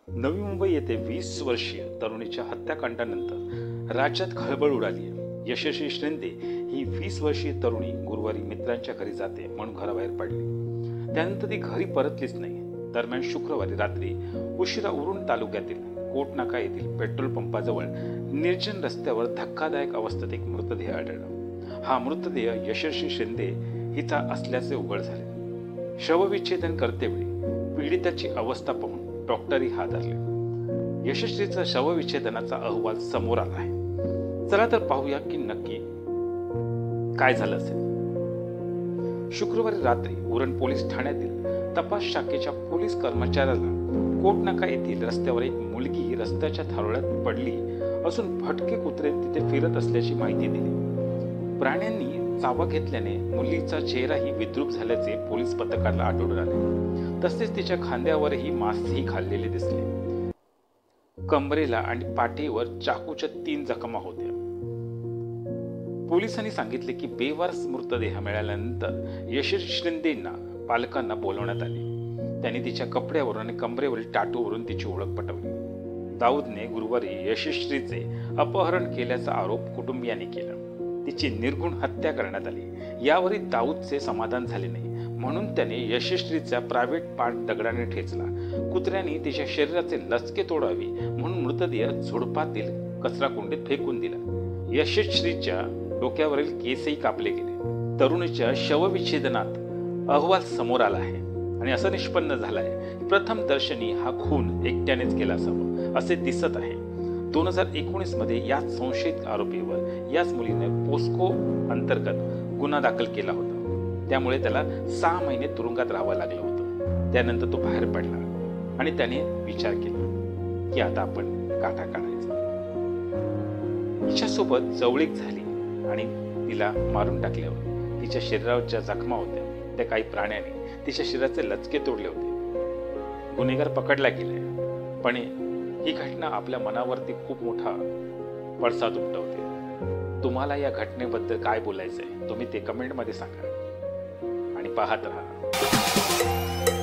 नवी मुंबई येथे 20 वर्षीय तरुणीच्या हत्याकांडानंतर राज्यात खळबळ उडाली आहे। यशस्वी शिंदे ही 20 वर्षीय तरुणी गुरुवारी मित्रांच्या घरी जाते म्हणून घराबाहेर पडली। त्यानंतर ती घरी परतलीच नाही। दरम्यान शुक्रवारी रात्री उशिरा उरण तालुक्यातील कोटनाका येथील पेट्रोल पंपाजवळ निर्जन रस्त्यावर धक्कादायक अवस्थेत एक मृतदेह आढळला। हा मृतदेह यशस्वी शिंदे हिचा असल्याचे उघड झाले। शवविच्छेदन करतेवेळी पीडिताची अवस्था पाहून डॉक्टरही हादरले। यशस्वीचा शवविच्छेदनाचा अहवाल समोर आला आहे। चला तर पाहूया की नक्की काय झालं असेल। शुक्रवारी रात्री उरण पोलीस ठाण्यातील तपास शाखेच्या पोलीस कर्मचाऱ्याला कोटनाका येथील रस्त्यावर एक मुलगी रस्त्याच्या थारोळ्यात पडली असून भटके कुत्रे तिथे फिरत असल्याची माहिती दिली। प्राण्यांनी चावा घेतल्याने मुलीचा चेहराही विद्रूप झाल्याचे पोलीस पथकाला आढळून आले। तसेच तिच्या खांद्यावरही मांसही खाल्लेले दिसले। कमरेला आणि पाठीवर चाकूच्या 3 जखमा होत्या। पोलिसांनी सांगितले की बेवारस मृतदेह मिळाल्यानंतर यशस्वी शिंदेंना पालकांना बोलवण्यात आले। त्यांनी तिच्या कपड्यावरून आणि कमरेवरील टाटूवरून तिची ओळख पटवली। दाऊदने गुरुवारी यशस्वीचे अपहरण केल्याचा आरोप कुटुंबियांनी केला। तिची निर्घुण हत्या करण्यात आली। यावरही दाऊदचे समाधान झाले नाही म्हणून त्याने यशस्वीचा प्रायव्हेट पार्ट दगडाने ठेचला। कुत्र्यांनी तिच्या शरीराचे लचके तोडावे म्हणून मृतदेह झुडपातील कचराकुंडीत फेकून दिला। यशस्वीच्या डोक्यावरील केसही कापले गेले। तरुणीच्या शवविच्छेदनात अहवाल समोर आला आहे आणि असं निष्पन्न झालं आहे की प्रथम दर्शनी हा खून एकट्यानेच केला असावा असे दिसत आहे। 2019 मध्ये याच संशयित आरोपीवर याच मुलीने पोस्को अंतर्गत गुन्हा दाखल केला होता। त्यामुळे त्याला 6 महिने तुरुंगात राहावं लागलं होतं। त्यानंतर तो बाहेर पडला आणि त्याने विचार केला की आता आपण काटा काढायचा। हिच्यासोबत जवळीक झाली आणि तिला मारून टाकल्यावर तिच्या शरीरावर ज्या जखमा होत्या त्या काही प्राण्यांनी तिच्या शरीराचे लचके तोडले होते। गुन्हेगार पकडला गेलाय पण ही घटना आपल्या मनावरती खूप मोठा पडसाद उमटवते। तुम्हाला या घटनेबद्दल काय बोलायचंय तुम्ही ते कमेंटमध्ये सांगा आणि पाहत राहा।